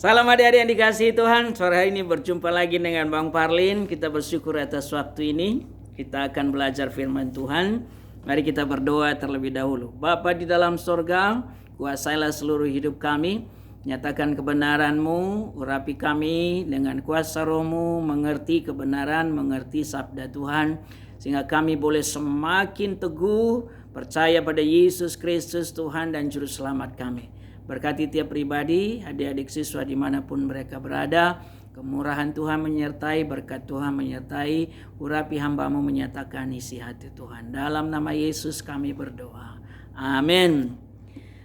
Salam adik-adik yang dikasihi Tuhan. Sore hari ini berjumpa lagi dengan Bang Parlin. Kita bersyukur atas waktu ini. Kita akan belajar firman Tuhan. Mari kita berdoa terlebih dahulu. Bapa di dalam sorga, kuasailah seluruh hidup kami. Nyatakan kebenaran-Mu, urapi kami dengan kuasa Roh-Mu, mengerti kebenaran, mengerti sabda Tuhan. Sehingga kami boleh semakin teguh, percaya pada Yesus Kristus Tuhan dan Juru Selamat kami. Berkati tiap pribadi, adik-adik siswa dimanapun mereka berada. Kemurahan Tuhan menyertai, berkat Tuhan menyertai. Urapi hamba-Mu menyatakan isi hati Tuhan. Dalam nama Yesus kami berdoa. Amin.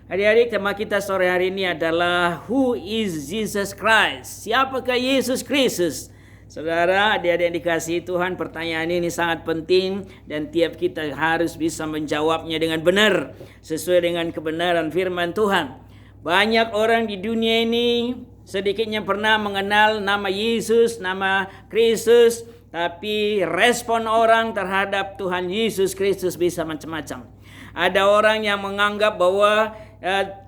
Adik-adik, tema kita sore hari ini adalah Who is Jesus Christ? Siapakah Yesus Kristus? Saudara, adik-adik yang dikasihi Tuhan, pertanyaan ini sangat penting dan tiap kita harus bisa menjawabnya dengan benar sesuai dengan kebenaran firman Tuhan. Banyak orang di dunia ini sedikitnya pernah mengenal nama Yesus, nama Kristus, tapi respon orang terhadap Tuhan Yesus Kristus bisa macam-macam. Ada orang yang menganggap bahwa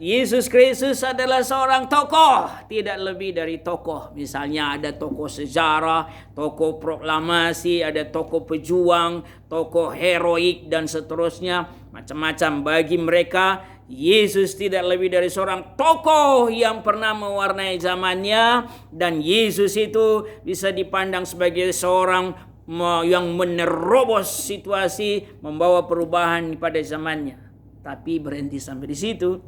Yesus Kristus adalah seorang tokoh, tidak lebih dari tokoh. Misalnya ada tokoh sejarah, tokoh proklamasi, ada tokoh pejuang, tokoh heroik dan seterusnya. Macam-macam. Bagi mereka Yesus tidak lebih dari seorang tokoh yang pernah mewarnai zamannya, dan Yesus itu bisa dipandang sebagai seorang yang menerobos situasi, membawa perubahan pada zamannya. Tapi berhenti sampai di situ.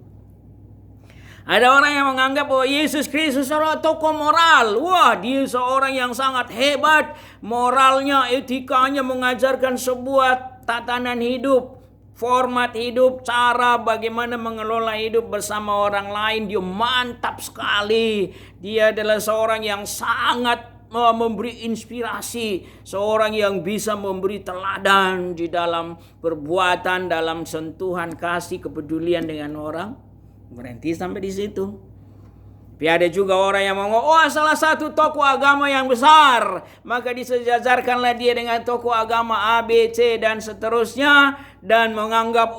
Ada orang yang menganggap bahwa Yesus Kristus adalah tokoh moral. Wah, dia seorang yang sangat hebat. Moralnya, etikanya mengajarkan sebuah tatanan hidup, format hidup, cara bagaimana mengelola hidup bersama orang lain. Dia mantap sekali. Dia adalah seorang yang sangat memberi inspirasi, seorang yang bisa memberi teladan di dalam perbuatan, dalam sentuhan kasih, kepedulian dengan orang. Berhenti sampai di situ. Tapi ada juga orang yang mengatakan, salah satu tokoh agama yang besar, maka disejajarkanlah dia dengan tokoh agama A, B, C dan seterusnya, dan menganggap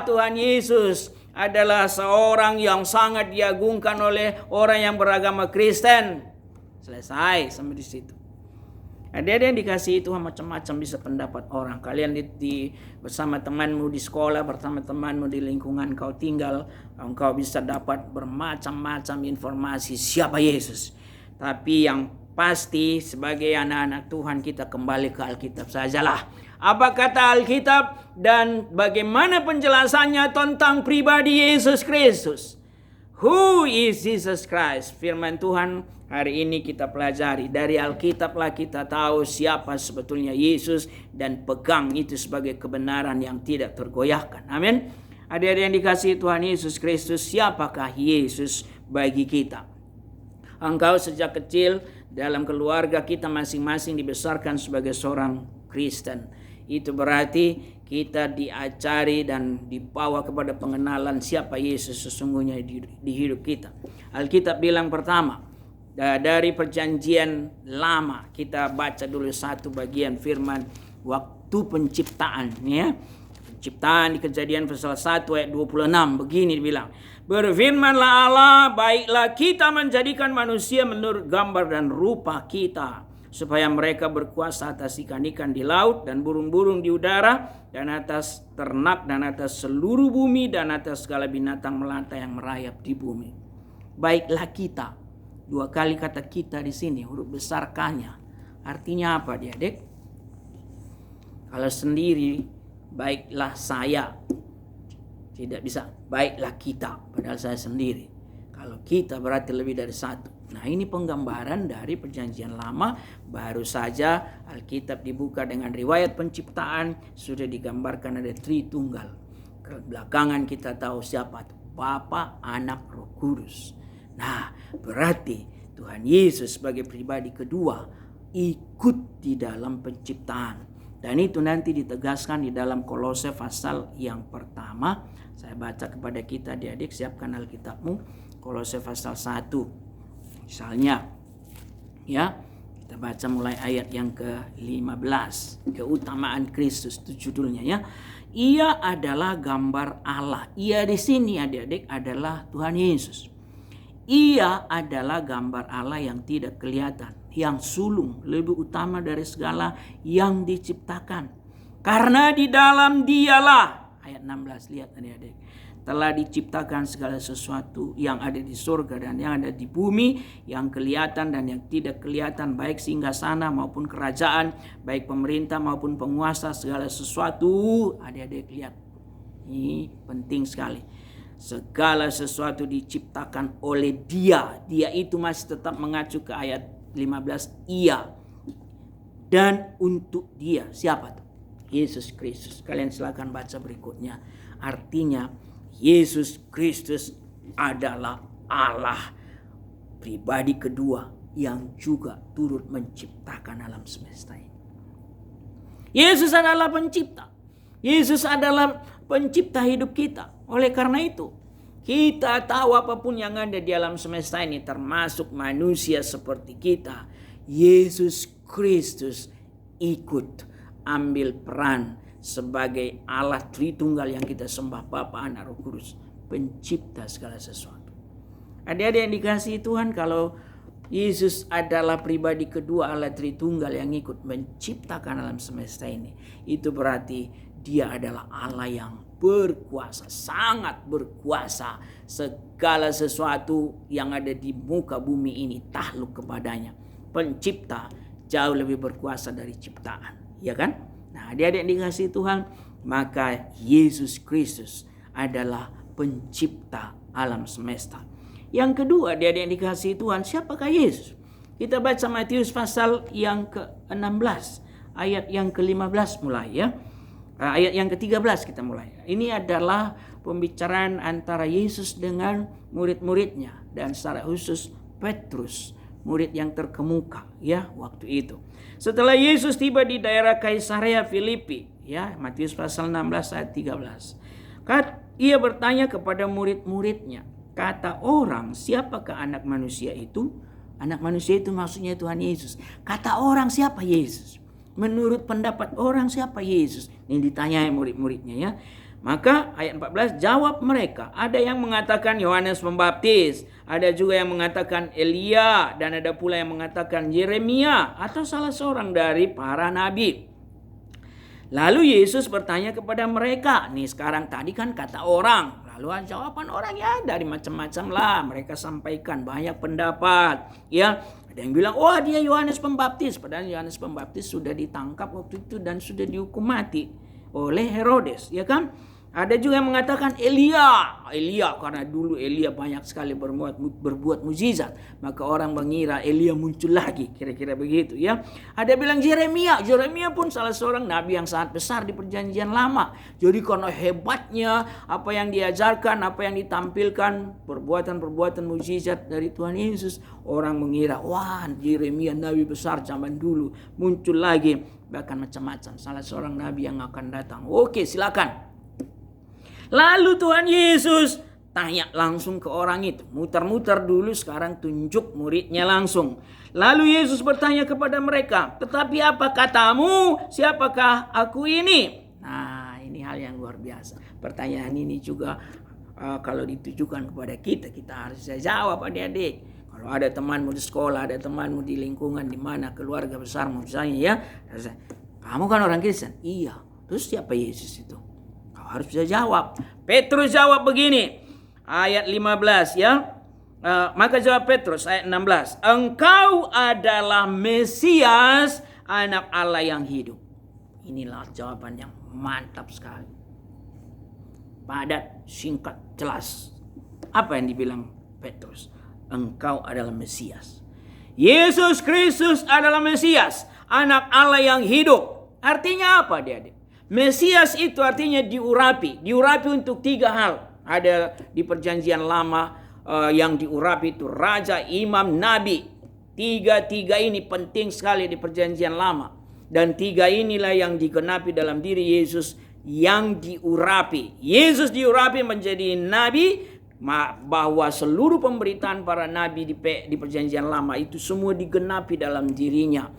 Tuhan Yesus adalah seorang yang sangat diagungkan oleh orang yang beragama Kristen. Selesai sampai di situ. Ada yang dikasihi Tuhan, macam-macam bisa pendapat orang. Kalian bersama temanmu di sekolah, bersama temanmu di lingkungan kau tinggal, engkau bisa dapat bermacam-macam informasi siapa Yesus. Tapi yang pasti sebagai anak-anak Tuhan kita kembali ke Alkitab sajalah. Apa kata Alkitab dan bagaimana penjelasannya tentang pribadi Yesus Kristus? Who is Jesus Christ? Firman Tuhan hari ini kita pelajari. Dari Alkitablah kita tahu siapa sebetulnya Yesus dan pegang itu sebagai kebenaran yang tidak tergoyahkan. Amin. Adik-adik yang dikasihi Tuhan Yesus Kristus, siapakah Yesus bagi kita? Engkau sejak kecil dalam keluarga kita masing-masing dibesarkan sebagai seorang Kristen. Itu berarti kita diajari dan dibawa kepada pengenalan siapa Yesus sesungguhnya di hidup kita. Alkitab bilang pertama, dari perjanjian lama, kita baca dulu satu bagian firman waktu penciptaan. Ya. Penciptaan di Kejadian pasal 1 ayat 26, begini dibilang. Berfirmanlah Allah, baiklah kita menjadikan manusia menurut gambar dan rupa kita, supaya mereka berkuasa atas ikan-ikan di laut dan burung-burung di udara, dan atas ternak, dan atas seluruh bumi, dan atas segala binatang melata yang merayap di bumi. Baiklah kita. Dua kali kata kita di sini, huruf besar K-nya. Artinya apa dia, Dek? Kalau sendiri, baiklah saya. Tidak bisa, baiklah kita, padahal saya sendiri. Kalau kita berarti lebih dari satu. Nah, ini penggambaran dari perjanjian lama. Baru saja Alkitab dibuka dengan riwayat penciptaan, sudah digambarkan ada Tritunggal. Belakangan kita tahu siapa itu, Bapa, Anak, Roh Kudus. Nah, berarti Tuhan Yesus sebagai pribadi kedua ikut di dalam penciptaan. Dan itu nanti ditegaskan di dalam Kolose pasal yang pertama. Saya baca kepada kita, adik-adik, siapkan Alkitabmu. Kolose pasal 1. Misalnya, ya, kita baca mulai ayat yang ke-15. Keutamaan Kristus, itu judulnya ya. Ia adalah gambar Allah. Ia di sini adik-adik adalah Tuhan Yesus. Ia adalah gambar Allah yang tidak kelihatan, yang sulung, lebih utama dari segala yang diciptakan. Karena di dalam Dialah, ayat 16, lihat adik-adik, telah diciptakan segala sesuatu yang ada di surga dan yang ada di bumi, yang kelihatan dan yang tidak kelihatan, baik singgasana maupun kerajaan, baik pemerintah maupun penguasa, segala sesuatu. Adik-adik lihat, ini penting sekali. Segala sesuatu diciptakan oleh Dia. Dia itu masih tetap mengacu ke ayat 15, Ia. Dan untuk Dia. Siapa tuh? Yesus Kristus. Kalian silakan baca berikutnya. Artinya Yesus Kristus adalah Allah pribadi kedua yang juga turut menciptakan alam semesta ini. Yesus adalah pencipta. Yesus adalah pencipta hidup kita. Oleh karena itu, kita tahu apapun yang ada di alam semesta ini, termasuk manusia seperti kita, Yesus Kristus ikut ambil peran sebagai Allah Tritunggal yang kita sembah, Bapa, Anak, Roh Kudus, pencipta segala sesuatu. Adik-adik yang dikasihi Tuhan, kalau Yesus adalah pribadi kedua Allah Tritunggal yang ikut menciptakan alam semesta ini, itu berarti Dia adalah Allah yang berkuasa, sangat berkuasa. Segala sesuatu yang ada di muka bumi ini takluk kepadanya. Pencipta jauh lebih berkuasa dari ciptaan, ya kan? Nah, adik-adik yang dikasihi Tuhan, maka Yesus Kristus adalah pencipta alam semesta. Yang kedua, adik-adik yang dikasihi Tuhan, siapakah Yesus? Kita baca Matius pasal yang ke-16, ayat yang ke-15 mulai ya. Ayat yang ke-13 kita mulai. Ini adalah pembicaraan antara Yesus dengan murid-muridnya, dan secara khusus Petrus, murid yang terkemuka ya waktu itu. Setelah Yesus tiba di daerah Kaisarea Filipi, ya, Matius pasal 16 ayat 13. Ia bertanya kepada murid-muridnya, kata orang, siapakah anak manusia itu? Anak manusia itu maksudnya Tuhan Yesus. Kata orang, siapa Yesus? Menurut pendapat orang, siapa Yesus? Ini ditanyai murid-muridnya ya. Maka ayat 14, jawab mereka, ada yang mengatakan Yohanes Pembaptis, ada juga yang mengatakan Elia, dan ada pula yang mengatakan Yeremia atau salah seorang dari para nabi. Lalu Yesus bertanya kepada mereka, nih sekarang tadi kan kata orang, lalu jawaban orang ya dari macam-macam lah, mereka sampaikan banyak pendapat ya. Ada yang bilang, wah dia Yohanes Pembaptis. Padahal Yohanes Pembaptis sudah ditangkap waktu itu dan sudah dihukum mati oleh Herodes, ya kan? Ada juga yang mengatakan Elia, karena dulu Elia banyak sekali berbuat mukjizat, maka orang mengira Elia muncul lagi, kira-kira begitu ya. Ada bilang Yeremia pun salah seorang nabi yang sangat besar di Perjanjian Lama. Jadi karena hebatnya apa yang diajarkan, apa yang ditampilkan, perbuatan-perbuatan mukjizat dari Tuhan Yesus, orang mengira wah Yeremia nabi besar zaman dulu muncul lagi, bahkan macam-macam, salah seorang nabi yang akan datang. Oke, silakan. Lalu Tuhan Yesus tanya langsung ke orang itu. Muter-muter dulu, sekarang tunjuk muridnya langsung. Lalu Yesus bertanya kepada mereka, tetapi apa katamu? Siapakah aku ini? Nah, ini hal yang luar biasa. Pertanyaan ini juga kalau ditujukan kepada kita harus bisa jawab adik-adik. Kalau ada temanmu di sekolah, ada temanmu di lingkungan di mana keluarga besarmu misalnya ya. Kamu kan orang Kristen? Iya. Terus siapa Yesus itu? Harus bisa jawab. Petrus jawab begini, ayat 15 ya. Maka jawab Petrus ayat 16, engkau adalah Mesias, anak Allah yang hidup. Inilah jawaban yang mantap sekali, padat, singkat, jelas. Apa yang dibilang Petrus? Engkau adalah Mesias. Yesus Kristus adalah Mesias, anak Allah yang hidup. Artinya apa adik-adik? Mesias itu artinya diurapi untuk 3 hal. Ada di Perjanjian Lama yang diurapi itu raja, imam, nabi. Tiga ini penting sekali di Perjanjian Lama. Dan 3 inilah yang digenapi dalam diri Yesus yang diurapi. Yesus diurapi menjadi nabi, bahwa seluruh pemberitaan para nabi di Perjanjian Lama itu semua digenapi dalam dirinya.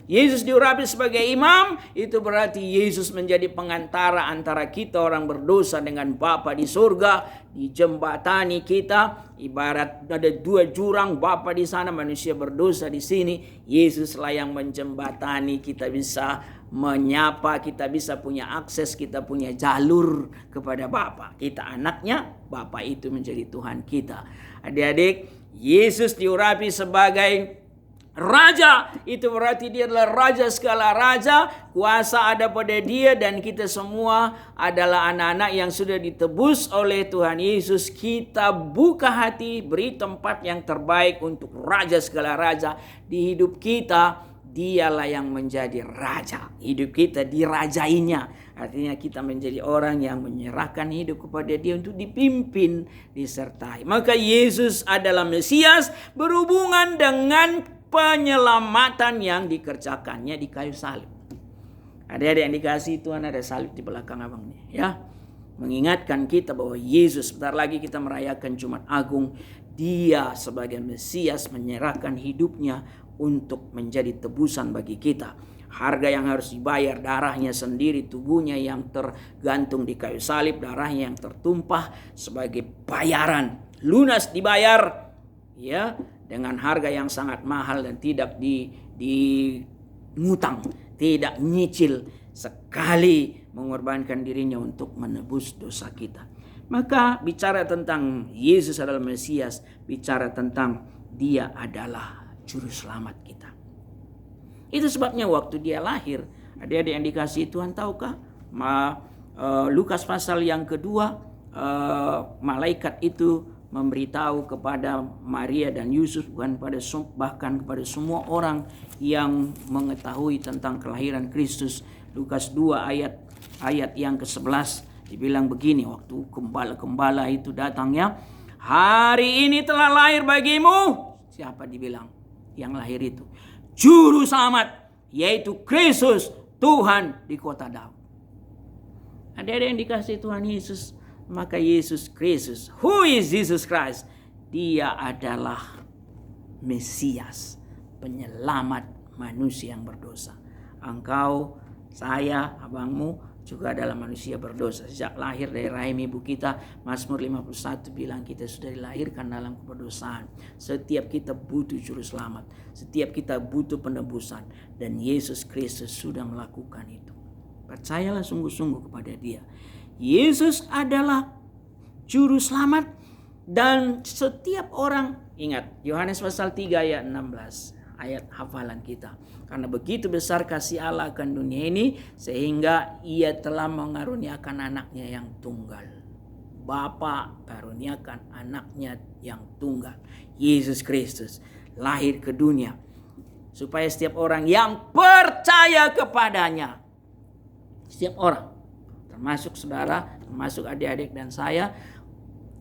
Yesus diurapi sebagai imam, itu berarti Yesus menjadi pengantara antara kita orang berdosa dengan Bapa di surga. Dijembatani kita, ibarat ada dua jurang, Bapa di sana, manusia berdosa di sini. Yesuslah yang menjembatani, kita bisa menyapa, kita bisa punya akses, kita punya jalur kepada Bapa. Kita anaknya, Bapa itu menjadi Tuhan kita. Adik-adik, Yesus diurapi sebagai Raja, itu berarti dia adalah Raja segala raja, kuasa ada pada dia, dan kita semua adalah anak-anak yang sudah ditebus oleh Tuhan Yesus. Kita buka hati, beri tempat yang terbaik untuk Raja segala raja di hidup kita. Dialah yang menjadi Raja. Hidup kita dirajainya. Artinya kita menjadi orang yang menyerahkan hidup kepada dia untuk dipimpin, disertai. Maka Yesus adalah Mesias berhubungan dengan penyelamatan yang dikerjakannya di kayu salib. Adik-adik yang dikasihi Tuhan, ada salib di belakang abang nih, ya. Mengingatkan kita bahwa Yesus, sebentar lagi kita merayakan Jumat Agung, dia sebagai Mesias menyerahkan hidupnya untuk menjadi tebusan bagi kita. Harga yang harus dibayar, darahnya sendiri, tubuhnya yang tergantung di kayu salib, darahnya yang tertumpah sebagai bayaran, lunas dibayar, ya, dengan harga yang sangat mahal dan tidak ngutang, tidak nyicil, sekali mengorbankan dirinya untuk menebus dosa kita. Maka bicara tentang Yesus adalah Mesias, bicara tentang dia adalah juru selamat kita. Itu sebabnya waktu dia lahir, adik-adik yang dikasihi Tuhan, tahukah Lukas pasal yang kedua, malaikat itu memberitahu kepada Maria dan Yusuf, bahkan kepada semua orang yang mengetahui tentang kelahiran Kristus. Lukas 2 ayat yang ke-11 dibilang begini, waktu gembala-gembala itu datangnya, hari ini telah lahir bagimu. Siapa dibilang yang lahir itu? Juru selamat, yaitu Kristus Tuhan di kota Daud. Ada yang dikasihi Tuhan Yesus. Maka Yesus Kristus, who is Jesus Christ? Dia adalah Mesias, penyelamat manusia yang berdosa. Engkau, saya, abangmu juga adalah manusia berdosa. Sejak lahir dari rahim ibu kita, Mazmur 51 bilang kita sudah dilahirkan dalam keberdosaan. Setiap kita butuh juru selamat, setiap kita butuh penebusan, dan Yesus Kristus sudah melakukan itu. Percayalah sungguh-sungguh kepada dia. Yesus adalah juru selamat, dan setiap orang, ingat Yohanes pasal 3 ayat 16, ayat hafalan kita. Karena begitu besar kasih Allah akan dunia ini, sehingga ia telah mengaruniakan anaknya yang tunggal. Bapa karuniakan anaknya yang tunggal, Yesus Kristus, lahir ke dunia supaya setiap orang yang percaya kepadanya, setiap orang, termasuk saudara, termasuk adik-adik dan saya,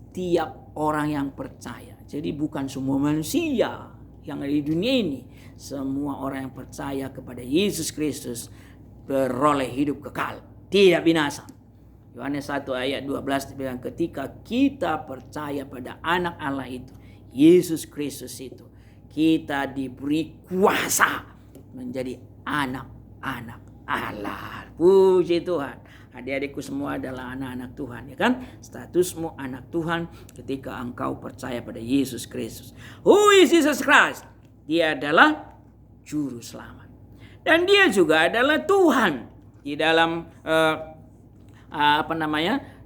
tiap orang yang percaya. Jadi bukan semua manusia yang ada di dunia ini, semua orang yang percaya kepada Yesus Kristus beroleh hidup kekal, tidak binasa. Yohanes 1 ayat 12 dibilang, ketika kita percaya pada anak Allah itu, Yesus Kristus itu, kita diberi kuasa menjadi anak-anak Allah. Puji Tuhan. Adik-adikku semua adalah anak-anak Tuhan, ya kan? Statusmu anak Tuhan ketika engkau percaya pada Yesus Kristus. Who is Jesus Christ? Dia adalah juru selamat. Dan dia juga adalah Tuhan. Di dalam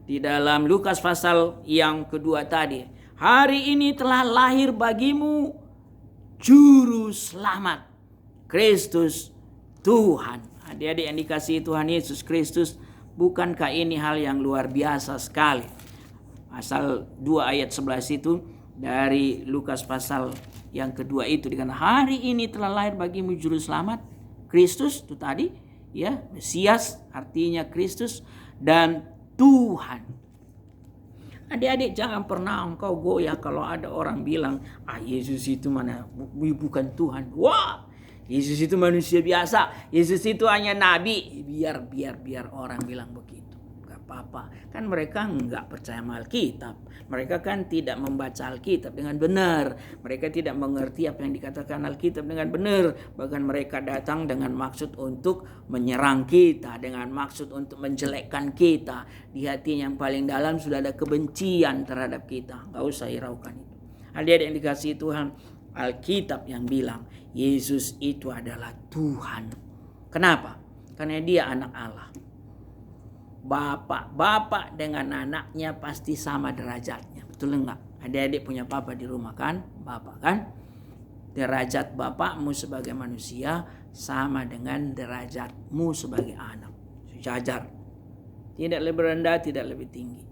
di dalam Lukas pasal yang kedua tadi, hari ini telah lahir bagimu juru selamat, Kristus Tuhan. Adik-adik yang dikasihi Tuhan Yesus Kristus, bukankah ini hal yang luar biasa sekali? Pasal 2 ayat 11 itu dari Lukas pasal yang kedua itu dikatakan, hari ini telah lahir bagimu juru selamat, Kristus itu tadi, ya, Mesias artinya Kristus, dan Tuhan. Adik-adik, jangan pernah engkau goyah kalau ada orang bilang, Yesus itu mana bukan Tuhan. Wah, Yesus itu manusia biasa, Yesus itu hanya nabi. Biar orang bilang begitu, gak apa-apa. Kan mereka enggak percaya sama Alkitab. Mereka kan tidak membaca Alkitab dengan benar. Mereka tidak mengerti apa yang dikatakan Alkitab dengan benar. Bahkan mereka datang dengan maksud untuk menyerang kita, dengan maksud untuk menjelekkan kita. Di hatinya yang paling dalam sudah ada kebencian terhadap kita. Enggak usah hiraukan itu. Adik-adik yang dikasihi Tuhan, Alkitab yang bilang Yesus itu adalah Tuhan. Kenapa? Karena dia anak Allah. Bapak dengan anaknya pasti sama derajatnya. Betul enggak? Adik-adik punya papa di rumah kan? Bapak kan? Derajat bapakmu sebagai manusia sama dengan derajatmu sebagai anak. Sejajar. Tidak lebih rendah, tidak lebih tinggi.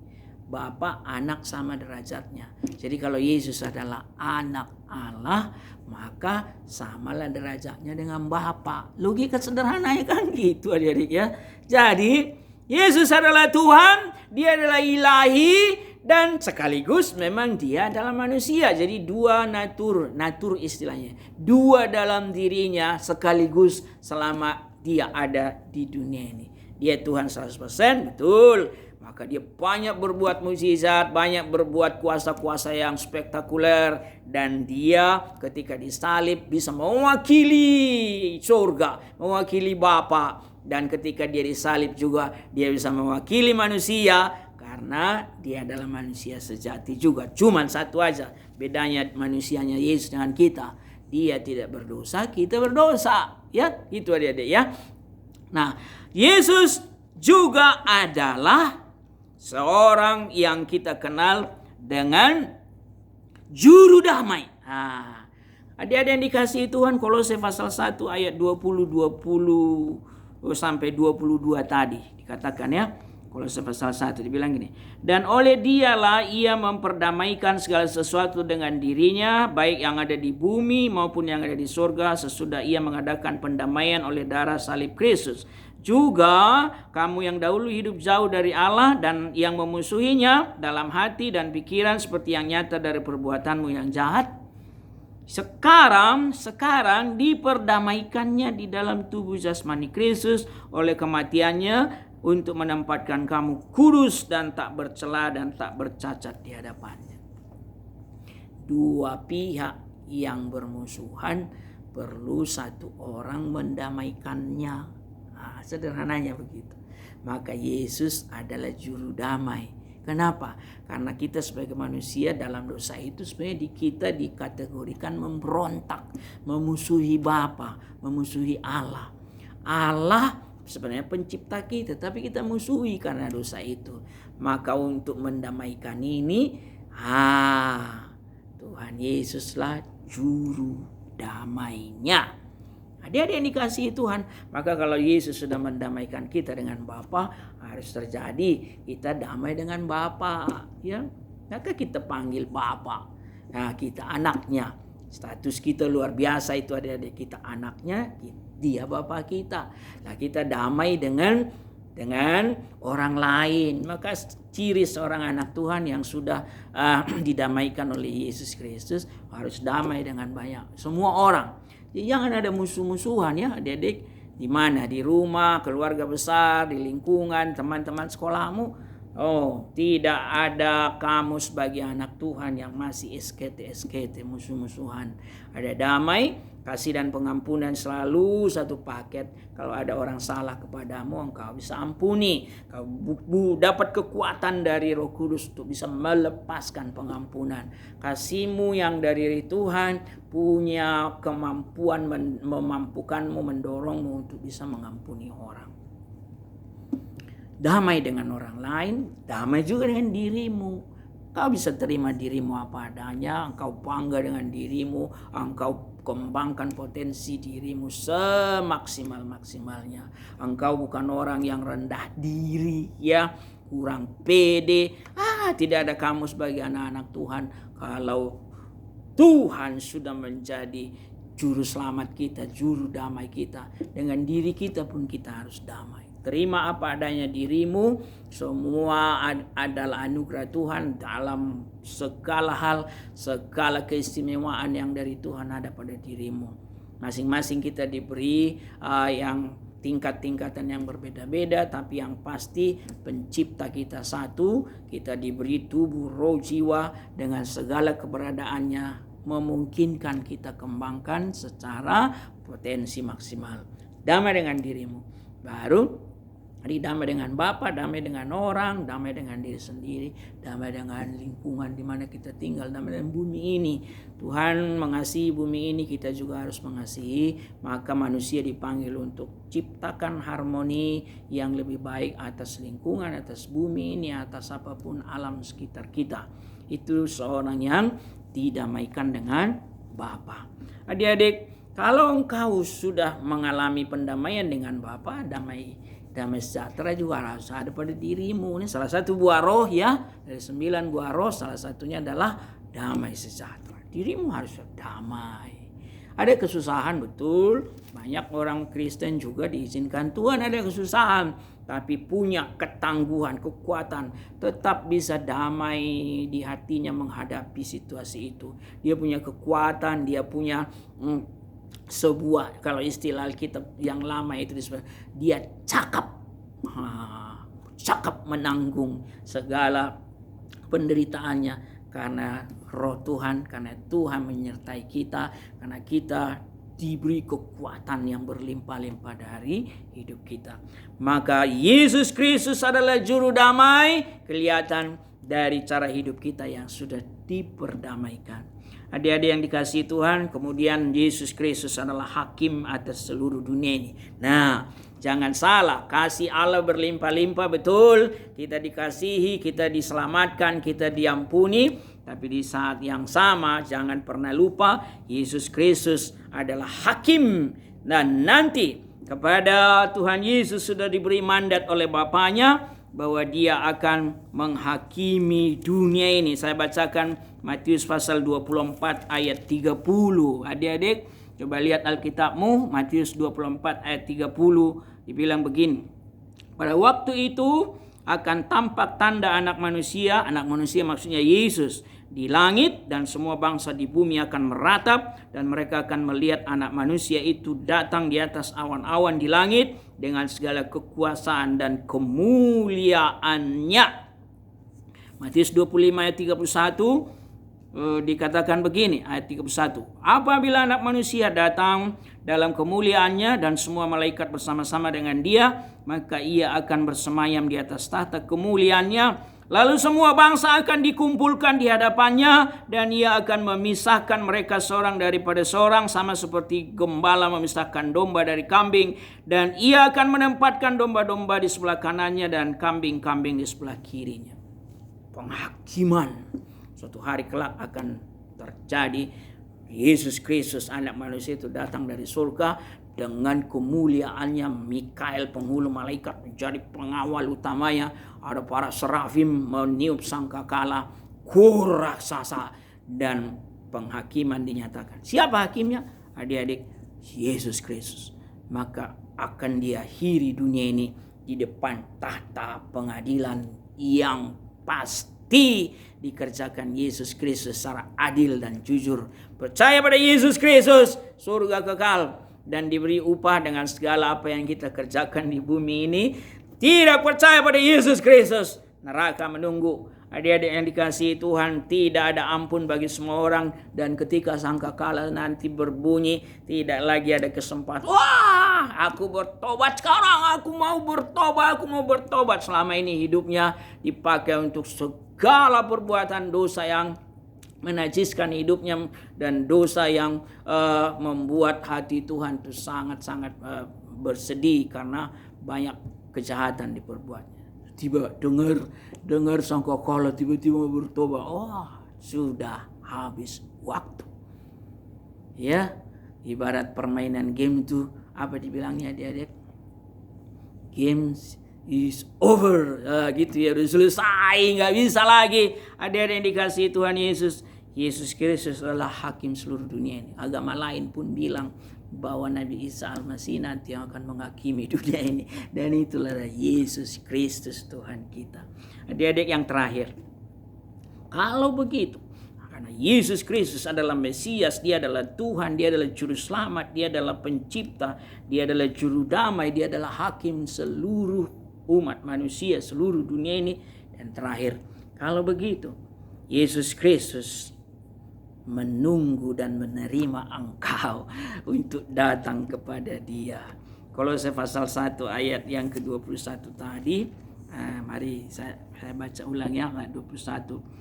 Bapak, anak sama derajatnya. Jadi kalau Yesus adalah anak Allah, maka samalah derajatnya dengan Bapa. Logika sederhananya kan gitu adik-adik ya. Jadi Yesus adalah Tuhan, dia adalah ilahi, dan sekaligus memang dia adalah manusia. Jadi dua natur istilahnya. Dua dalam dirinya sekaligus selama dia ada di dunia ini. Dia Tuhan 100%, betul. Maka dia banyak berbuat mukjizat, banyak berbuat kuasa-kuasa yang spektakuler. Dan dia ketika disalib bisa mewakili surga, mewakili Bapa. Dan ketika dia disalib juga dia bisa mewakili manusia. Karena dia adalah manusia sejati juga. Cuman satu aja bedanya manusianya Yesus dengan kita. Dia tidak berdosa, kita berdosa. Ya, itu adik-adik ya. Nah, Yesus juga adalah seorang yang kita kenal dengan juru damai. Adik-adik yang dikasihi Tuhan, Kolose pasal 1 ayat 20 sampai 22 tadi dikatakan ya. Kolose pasal 1 dibilang gini. Dan oleh dialah ia memperdamaikan segala sesuatu dengan dirinya, baik yang ada di bumi maupun yang ada di surga, sesudah ia mengadakan pendamaian oleh darah salib Kristus. Juga kamu yang dahulu hidup jauh dari Allah dan yang memusuhinya dalam hati dan pikiran seperti yang nyata dari perbuatanmu yang jahat. Sekarang diperdamaikannya di dalam tubuh jasmani Kristus oleh kematiannya untuk menempatkan kamu kudus dan tak bercela dan tak bercacat di hadapannya. Dua pihak yang bermusuhan perlu satu orang mendamaikannya. Sederhananya begitu. Maka Yesus adalah juru damai. Kenapa? Karena kita sebagai manusia dalam dosa itu sebenarnya kita dikategorikan memberontak, memusuhi Bapa, memusuhi Allah. Allah sebenarnya pencipta kita, tapi kita musuhi karena dosa itu. Maka untuk mendamaikan ini, Tuhan Yesuslah juru damainya. Adik-adik yang dikasihi Tuhan, maka kalau Yesus sudah mendamaikan kita dengan Bapa, harus terjadi kita damai dengan Bapa, ya. Maka kita panggil Bapa. Nah, kita anaknya. Status kita luar biasa itu, adik-adik, kita anaknya, dia Bapa kita. Nah, kita damai dengan orang lain. Maka ciri seorang anak Tuhan yang sudah didamaikan oleh Yesus Kristus harus damai dengan banyak semua orang. Jadi jangan ada musuh-musuhan ya adik-adik. Di mana? Di rumah, keluarga besar, di lingkungan, teman-teman sekolahmu. Tidak ada kamu sebagai anak Tuhan yang masih SKT, musuh-musuhan. Ada damai, kasih dan pengampunan selalu satu paket. Kalau ada orang salah kepadamu, engkau bisa ampuni. Kau dapat kekuatan dari Roh Kudus untuk bisa melepaskan pengampunan. Kasihmu yang dari Tuhan punya kemampuan memampukanmu, mendorongmu untuk bisa mengampuni orang. Damai dengan orang lain, damai juga dengan dirimu. Kau bisa terima dirimu apa adanya, engkau bangga dengan dirimu, engkau kembangkan potensi dirimu semaksimal-maksimalnya. Engkau bukan orang yang rendah diri, ya, kurang pede. Tidak ada kamu sebagai anak-anak Tuhan kalau Tuhan sudah menjadi juru selamat kita, juru damai kita. Dengan diri kita pun kita harus damai. Terima apa adanya dirimu, semua adalah anugerah Tuhan dalam segala hal, segala keistimewaan yang dari Tuhan ada pada dirimu. Masing-masing kita diberi yang tingkat-tingkatan yang berbeda-beda, tapi yang pasti pencipta kita satu. Kita diberi tubuh, roh, jiwa dengan segala keberadaannya memungkinkan kita kembangkan secara potensi maksimal. Damai dengan dirimu, baru damai dengan Bapa, damai dengan orang, damai dengan diri sendiri, damai dengan lingkungan di mana kita tinggal, damai dengan bumi ini. Tuhan mengasihi bumi ini, kita juga harus mengasihi. Maka manusia dipanggil untuk ciptakan harmoni yang lebih baik atas lingkungan, atas bumi ini, atas apapun alam sekitar kita. Itu seorang yang didamaikan dengan Bapa. Adik-adik, kalau engkau sudah mengalami pendamaian dengan Bapa, damai sejahtera juga harus ada pada dirimu. Ini salah satu buah roh ya. Dari 9 buah roh salah satunya adalah damai sejahtera. Dirimu harus damai. Ada kesusahan betul. Banyak orang Kristen juga diizinkan Tuhan ada kesusahan. Tapi punya ketangguhan, kekuatan. Tetap bisa damai di hatinya menghadapi situasi itu. Dia punya kekuatan, dia punya sebuah, kalau istilah Alkitab yang lama itu disebut, dia cakap menanggung segala penderitaannya karena roh Tuhan, karena Tuhan menyertai kita, karena kita diberi kekuatan yang berlimpah-limpah dari hidup kita. Maka Yesus Kristus adalah juru damai, kelihatan dari cara hidup kita yang sudah diperdamaikan. Adik-adik yang dikasihi Tuhan, kemudian Yesus Kristus adalah hakim atas seluruh dunia ini. Nah, jangan salah, kasih Allah berlimpah-limpah betul. Kita dikasihi, kita diselamatkan, kita diampuni. Tapi di saat yang sama, jangan pernah lupa Yesus Kristus adalah hakim. Dan nanti kepada Tuhan Yesus sudah diberi mandat oleh Bapanya bahwa dia akan menghakimi dunia ini. Saya bacakan Matius pasal 24 ayat 30. Adik-adik, coba lihat Alkitabmu, Matius 24 ayat 30, dibilang begini. Pada waktu itu akan tampak tanda anak manusia maksudnya Yesus, di langit, dan semua bangsa di bumi akan meratap, dan mereka akan melihat anak manusia itu datang di atas awan-awan di langit dengan segala kekuasaan dan kemuliaannya. Matius 25 ayat 31 dikatakan begini, ayat 31. Apabila anak manusia datang dalam kemuliaannya dan semua malaikat bersama-sama dengan dia, maka ia akan bersemayam di atas tahta kemuliaannya. Lalu semua bangsa akan dikumpulkan di hadapannya, dan ia akan memisahkan mereka seorang daripada seorang, sama seperti gembala memisahkan domba dari kambing. Dan ia akan menempatkan domba-domba di sebelah kanannya dan kambing-kambing di sebelah kirinya. Penghakiman suatu hari kelak akan terjadi. Yesus Kristus anak manusia itu datang dari surga dengan kemuliaannya. Mikael penghulu malaikat menjadi pengawal utamanya. Ada para serafim meniup sangkakala, kor raksasa, dan penghakiman dinyatakan. Siapa hakimnya? Adik-adik, Yesus Kristus. Maka akan diakhiri dunia ini di depan tahta pengadilan yang pasti dikerjakan Yesus Kristus secara adil dan jujur. Percaya pada Yesus Kristus, surga kekal, dan diberi upah dengan segala apa yang kita kerjakan di bumi ini. Tidak percaya pada Yesus Kristus, neraka menunggu. Adik-adik yang dikasihi Tuhan, tidak ada ampun bagi semua orang. Dan ketika sangkakala nanti berbunyi, tidak lagi ada kesempatan. Wah, aku bertobat sekarang, aku mau bertobat. Selama ini hidupnya dipakai untuk segala perbuatan dosa yang menajiskan hidupnya, dan dosa yang membuat hati Tuhan itu sangat-sangat bersedih karena banyak kejahatan diperbuatnya. Tiba dengar sangkakala, tiba-tiba bertobat. Oh, sudah habis waktu. Ya, ibarat permainan game itu, apa dibilangnya adik-adik? Games is over. Gitu ya, udah selesai, nggak bisa lagi. Adik-adik yang dikasihi Tuhan Yesus, Yesus Kristus adalah hakim seluruh dunia ini. Agama lain pun bilang bahwa Nabi Isa Al-Masih nanti yang akan menghakimi dunia ini. Dan itulah Yesus Kristus Tuhan kita. Adik-adik yang terakhir, kalau begitu, Karena Yesus Kristus adalah Mesias, Dia adalah Tuhan, Dia adalah Juru Selamat, Dia adalah Pencipta, Dia adalah Juru Damai, Dia adalah Hakim seluruh umat manusia, seluruh dunia ini. Dan terakhir, kalau begitu, Yesus Kristus menunggu dan menerima engkau untuk datang kepada Dia. Kolose pasal 1 ayat yang ke-21 tadi, mari saya baca ulang ya, ayat 21.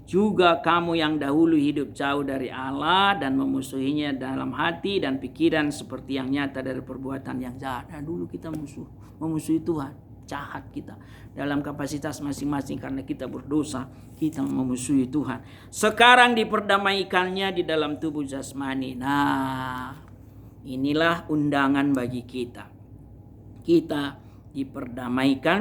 Juga kamu yang dahulu hidup jauh dari Allah dan memusuhinya dalam hati dan pikiran seperti yang nyata dari perbuatan yang jahat. Nah, dulu kita memusuhi Tuhan, jahat kita dalam kapasitas masing-masing karena kita berdosa, kita memusuhi Tuhan. Sekarang diperdamaikannya di dalam tubuh jasmani. Nah, inilah undangan bagi kita. Kita diperdamaikan,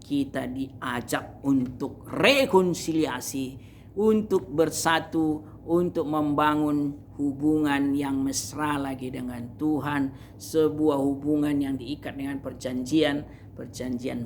kita diajak untuk rekonsiliasi, untuk bersatu, untuk membangun hubungan yang mesra lagi dengan Tuhan, sebuah hubungan yang diikat dengan perjanjian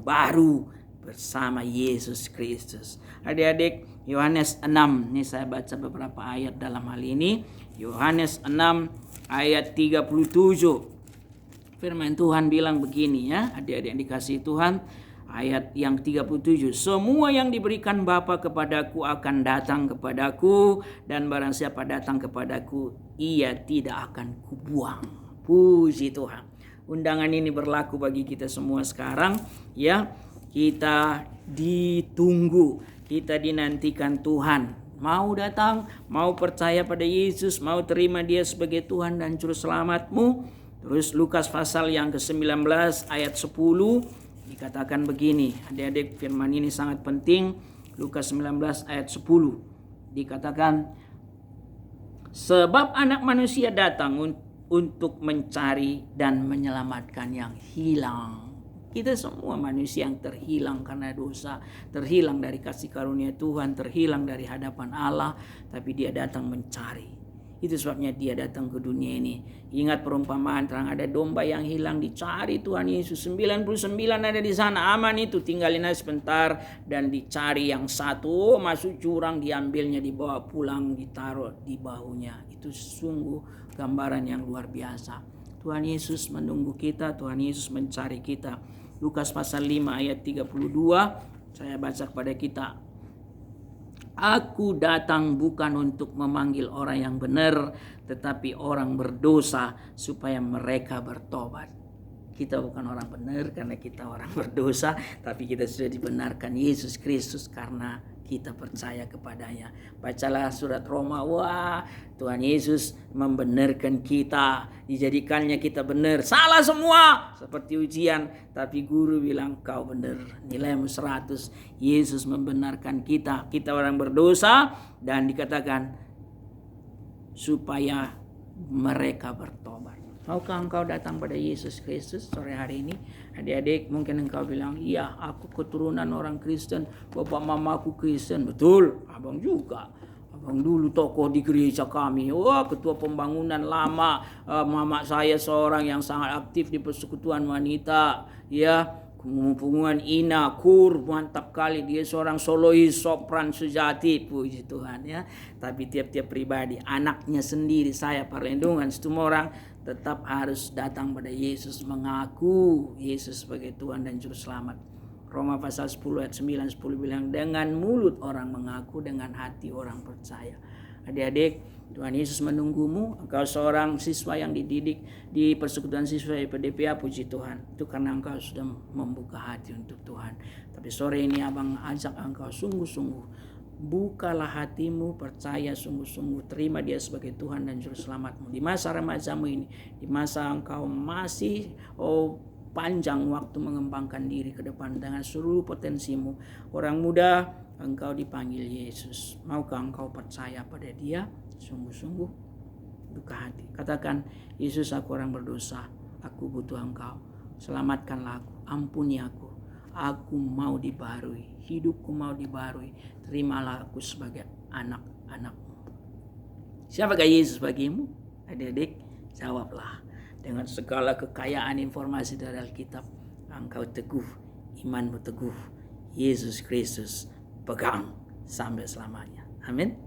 baru bersama Yesus Kristus. Adik-adik, Yohanes 6, ini saya baca beberapa ayat dalam hal ini. Yohanes 6 ayat 37. Firman Tuhan bilang begini ya, adik-adik yang dikasihi Tuhan. Ayat yang 37, semua yang diberikan Bapa kepadaku akan datang kepadaku, dan barang siapa datang kepadaku, ia tidak akan kubuang. Puji Tuhan. Undangan ini berlaku bagi kita semua sekarang ya. Kita ditunggu, kita dinantikan Tuhan. Mau datang, mau percaya pada Yesus, mau terima Dia sebagai Tuhan dan Juru Selamatmu. Terus Lukas pasal yang ke-19 ayat 10 dikatakan begini. Adik-adik, firman ini sangat penting. Lukas 19 ayat 10 dikatakan, sebab anak manusia datang untuk mencari dan menyelamatkan yang hilang. Kita semua manusia yang terhilang karena dosa, terhilang dari kasih karunia Tuhan, terhilang dari hadapan Allah, tapi Dia datang mencari. Itu sebabnya Dia datang ke dunia ini. Ingat perumpamaan terang, ada domba yang hilang, dicari Tuhan Yesus. 99 ada di sana, aman itu, tinggalin aja sebentar. Dan dicari yang satu, masuk jurang, diambilnya, dibawa pulang, ditaruh di bahunya. Itu sungguh gambaran yang luar biasa. Tuhan Yesus menunggu kita, Tuhan Yesus mencari kita. Lukas pasal 5 ayat 32, saya baca kepada kita. Aku datang bukan untuk memanggil orang yang benar, tetapi orang berdosa supaya mereka bertobat. Kita bukan orang benar karena kita orang berdosa, tapi kita sudah dibenarkan Yesus Kristus karena kita percaya kepadanya. Bacalah surat Roma. Wah, Tuhan Yesus membenarkan kita, dijadikannya kita benar. Salah semua seperti ujian, tapi guru bilang kau benar, nilaimu 100. Yesus membenarkan kita orang berdosa, dan dikatakan supaya mereka bertobat. Maukah engkau datang pada Yesus Kristus sore hari ini? Adik-adik, mungkin engkau bilang, iya aku keturunan orang Kristen, bapak mamaku Kristen. Betul, abang juga. Abang dulu tokoh di gereja kami. Wah, ketua pembangunan lama. Mama saya seorang yang sangat aktif di persekutuan wanita. Ya, hubungan Ina, Kur, mantap kali. Dia seorang solois, sopran sejati, puji Tuhan ya. Tapi tiap-tiap pribadi, anaknya sendiri, saya perlindungan, semua orang tetap harus datang pada Yesus, mengaku Yesus sebagai Tuhan dan Juru Selamat. Roma pasal 10 ayat 9-10 bilang, dengan mulut orang mengaku, dengan hati orang percaya. Adik-adik, Tuhan Yesus menunggumu. Engkau seorang siswa yang dididik di persekutuan siswa IPDPA, puji Tuhan. Itu karena engkau sudah membuka hati untuk Tuhan. Tapi sore ini abang ajak engkau sungguh-sungguh, bukalah hatimu, percaya sungguh-sungguh, terima Dia sebagai Tuhan dan Juru Selamatmu. Di masa remajamu ini, di masa engkau masih panjang waktu mengembangkan diri ke depan dengan seluruh potensimu. Orang muda, engkau dipanggil Yesus. Maukah engkau percaya pada Dia sungguh-sungguh? Buka hati, katakan, Yesus, aku orang berdosa, aku butuh engkau, selamatkanlah aku, ampuni aku. Aku mau dibarui, hidupku mau dibarui. Terimalah aku sebagai anak-anak-mu. Siapakah Yesus bagimu? Adik-adik, jawablah. Dengan segala kekayaan informasi dari Alkitab, engkau teguh, imanmu teguh. Yesus Kristus pegang sampai selamanya. Amin.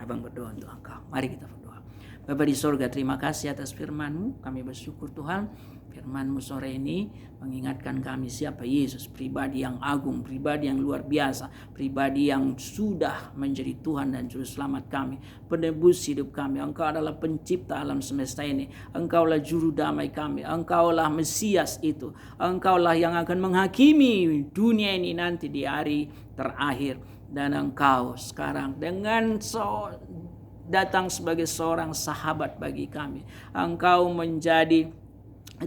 Abang berdoa untuk Engkau. Mari kita berdoa. Bapa di sorga, terima kasih atas firman-Mu. Kami bersyukur Tuhan, firman-Mu sore ini mengingatkan kami siapa Yesus, pribadi yang agung, pribadi yang luar biasa, pribadi yang sudah menjadi Tuhan dan Juru Selamat kami, penebus hidup kami. Engkau adalah pencipta alam semesta ini. Engkaulah juru damai kami. Engkaulah Mesias itu. Engkaulah yang akan menghakimi dunia ini nanti di hari terakhir. Dan Engkau sekarang dengan datang sebagai seorang sahabat bagi kami. Engkau menjadi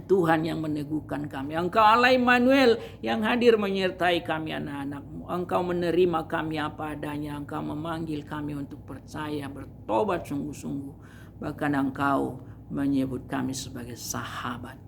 Tuhan yang meneguhkan kami. Engkau Allah Immanuel yang hadir menyertai kami anak-anak-Mu. Engkau menerima kami apa adanya. Engkau memanggil kami untuk percaya, bertobat sungguh-sungguh. Bahkan Engkau menyebut kami sebagai sahabat.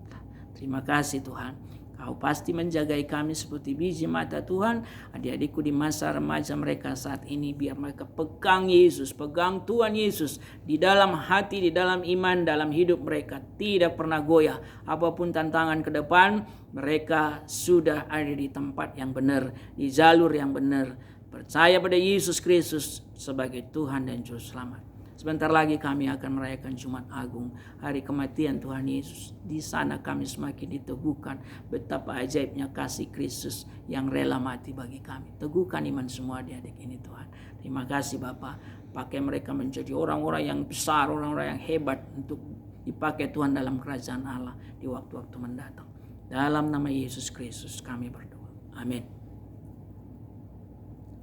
Terima kasih Tuhan. Kau pasti menjagai kami seperti biji mata Tuhan. Adik-adikku di masa remaja mereka saat ini, biar mereka pegang Yesus, pegang Tuhan Yesus di dalam hati, di dalam iman, dalam hidup mereka. Tidak pernah goyah. Apapun tantangan ke depan, mereka sudah ada di tempat yang benar, di jalur yang benar. Percaya pada Yesus Kristus sebagai Tuhan dan Juru Selamat. Sebentar lagi kami akan merayakan Jumat Agung, hari kematian Tuhan Yesus. Di sana kami semakin diteguhkan betapa ajaibnya kasih Kristus yang rela mati bagi kami. Teguhkan iman semua adik-adik ini Tuhan. Terima kasih Bapa. Pakai mereka menjadi orang-orang yang besar, orang-orang yang hebat untuk dipakai Tuhan dalam kerajaan Allah di waktu-waktu mendatang. Dalam nama Yesus Kristus kami berdoa. Amin.